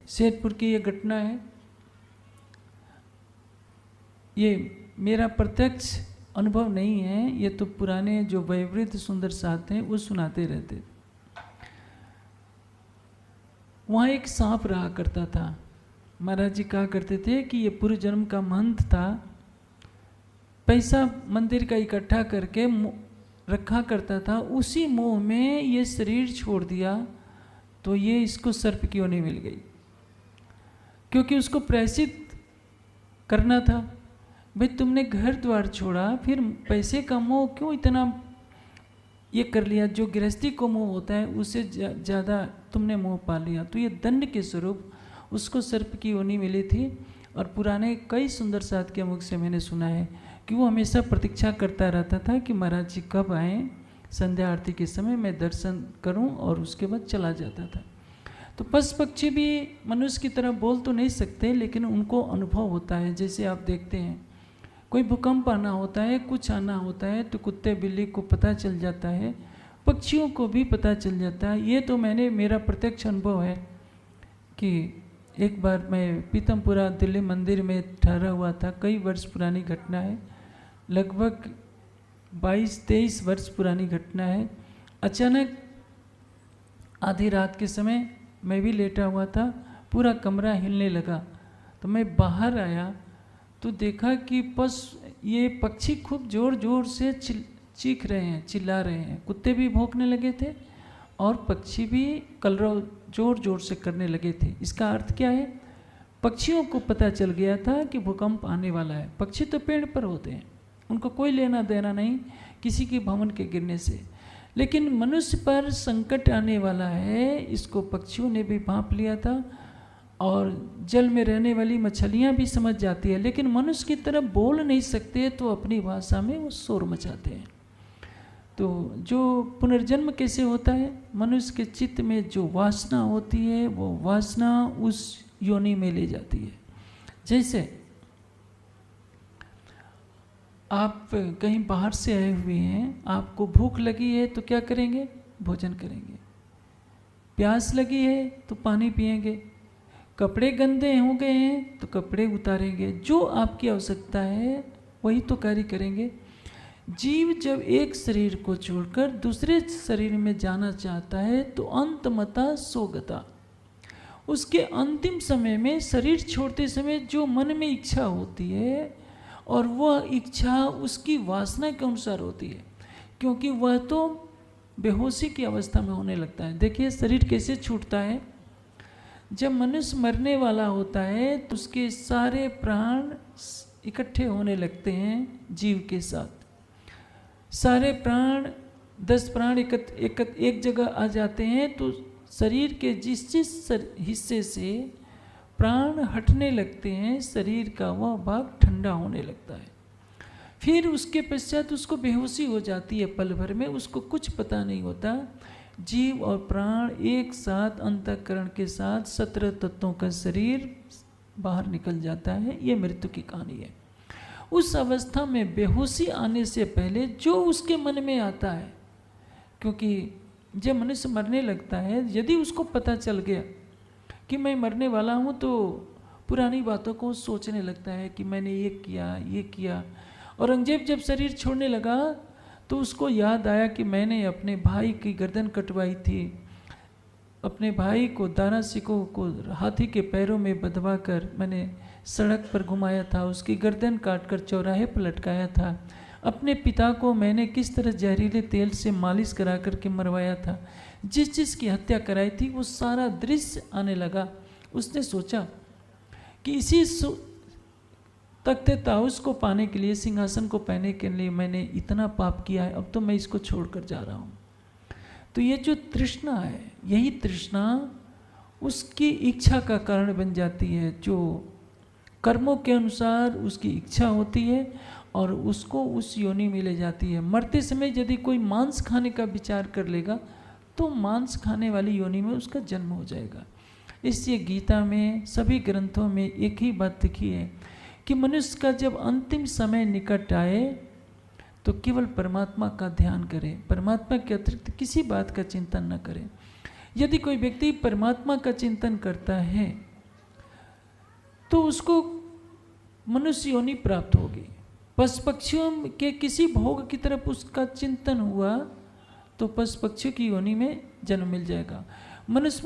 सैदपुर की ये घटना है, ये मेरा प्रत्यक्ष अनुभव नहीं है, ये तो पुराने जो वयोवृद्ध सुंदर साथ हैं वो सुनाते रहते। वहाँ एक सांप रहा करता था। महाराज जी कहा करते थे कि ये पूर्व जन्म का महंत था, पैसा मंदिर का इकट्ठा करके रखा करता था, उसी मोह में ये शरीर छोड़ दिया तो ये इसको सर्प की योनि मिल गई, क्योंकि उसको प्रायश्चित करना था। भाई तुमने घर द्वार छोड़ा, फिर पैसे का मोह क्यों इतना ये कर लिया? जो गृहस्थी को मोह होता है उससे ज़्यादा तुमने मोह पा लिया, तो ये दंड के स्वरूप उसको सर्प की योनि मिली थी। और पुराने कई सुंदर साथ के मुख से मैंने सुना है कि वो हमेशा प्रतीक्षा करता रहता था कि महाराज जी कब आएँ, संध्या आरती के समय मैं दर्शन करूं, और उसके बाद चला जाता था। तो पशु पक्षी भी मनुष्य की तरह बोल तो नहीं सकते, लेकिन उनको अनुभव होता है। जैसे आप देखते हैं कोई भूकंप आना होता है, कुछ आना होता है, तो कुत्ते बिल्ली को पता चल जाता है, पक्षियों को भी पता चल जाता है। ये तो मेरा प्रत्यक्ष अनुभव है कि एक बार मैं पीतमपुरा दिल्ली मंदिर में ठहरा हुआ था, कई वर्ष पुरानी घटना है, लगभग 22-23 वर्ष पुरानी घटना है। अचानक आधी रात के समय मैं भी लेटा हुआ था, पूरा कमरा हिलने लगा, तो मैं बाहर आया तो देखा कि ये पक्षी खूब ज़ोर ज़ोर से चीख रहे हैं, चिल्ला रहे हैं, कुत्ते भी भौंकने लगे थे और पक्षी भी कलरव ज़ोर ज़ोर से करने लगे थे। इसका अर्थ क्या है? पक्षियों को पता चल गया था कि भूकंप आने वाला है। पक्षी तो पेड़ पर होते हैं, उनको कोई लेना देना नहीं किसी के भवन के गिरने से, लेकिन मनुष्य पर संकट आने वाला है, इसको पक्षियों ने भी भांप लिया था। और जल में रहने वाली मछलियाँ भी समझ जाती है, लेकिन मनुष्य की तरह बोल नहीं सकते, तो अपनी भाषा में वो शोर मचाते हैं। तो जो पुनर्जन्म कैसे होता है? मनुष्य के चित्त में जो वासना होती है, वो वासना उस योनि में ले जाती है। जैसे आप कहीं बाहर से आए हुए हैं, आपको भूख लगी है तो क्या करेंगे? भोजन करेंगे। प्यास लगी है तो पानी पिएंगे। कपड़े गंदे हो गए हैं तो कपड़े उतारेंगे। जो आपकी आवश्यकता है वही तो कार्य करेंगे। जीव जब एक शरीर को छोड़कर दूसरे शरीर में जाना चाहता है तो अंतमता सोगता, उसके अंतिम समय में शरीर छोड़ते समय जो मन में इच्छा होती है, और वह इच्छा उसकी वासना के अनुसार होती है, क्योंकि वह तो बेहोशी की अवस्था में होने लगता है। देखिए शरीर कैसे छूटता है। जब मनुष्य मरने वाला होता है तो उसके सारे प्राण इकट्ठे होने लगते हैं जीव के साथ। सारे प्राण 10 प्राण एक जगह आ जाते हैं, तो शरीर के जिस हिस्से से प्राण हटने लगते हैं, शरीर का वह भाग ठंडा होने लगता है। फिर उसके पश्चात उसको बेहोशी हो जाती है पल भर में, उसको कुछ पता नहीं होता। जीव और प्राण एक साथ अंतःकरण के साथ 17 तत्वों का शरीर बाहर निकल जाता है। ये मृत्यु की कहानी है। उस अवस्था में बेहोशी आने से पहले जो उसके मन में आता है, क्योंकि जब मनुष्य मरने लगता है, यदि उसको पता चल गया कि मैं मरने वाला हूँ, तो पुरानी बातों को सोचने लगता है कि मैंने ये किया। औरंगजेब जब शरीर छोड़ने लगा तो उसको याद आया कि मैंने अपने भाई की गर्दन कटवाई थी, अपने भाई को दारा सिकों को हाथी के पैरों में बंधवा कर मैंने सड़क पर घुमाया था, उसकी गर्दन काटकर चौराहे पर लटकाया था। अपने पिता को मैंने किस तरह जहरीले तेल से मालिश करा करके मरवाया था। जिस चीज़ की हत्या कराई थी वो सारा दृश्य आने लगा। उसने सोचा कि इसी तख्ते ताउस को पाने के लिए, सिंहासन को पाने के लिए मैंने इतना पाप किया है, अब तो मैं इसको छोड़कर जा रहा हूँ। तो ये जो तृष्णा है, यही तृष्णा उसकी इच्छा का कारण बन जाती है। जो कर्मों के अनुसार उसकी इच्छा होती है और उसको उस योनि में ले जाती है। मरते समय यदि कोई मांस खाने का विचार कर लेगा तो मांस खाने वाली योनि में उसका जन्म हो जाएगा। इसलिए गीता में, सभी ग्रंथों में एक ही बात लिखी है कि मनुष्य का जब अंतिम समय निकट आए तो केवल परमात्मा का ध्यान करें, परमात्मा के अतिरिक्त किसी बात का चिंतन न करें। यदि कोई व्यक्ति परमात्मा का चिंतन करता है तो उसको मनुष्य योनि प्राप्त होगी। पशु पक्षियों के किसी भोग की तरफ उसका चिंतन हुआ तो पशु पक्षियों की योनि में जन्म मिल जाएगा। मनुष्य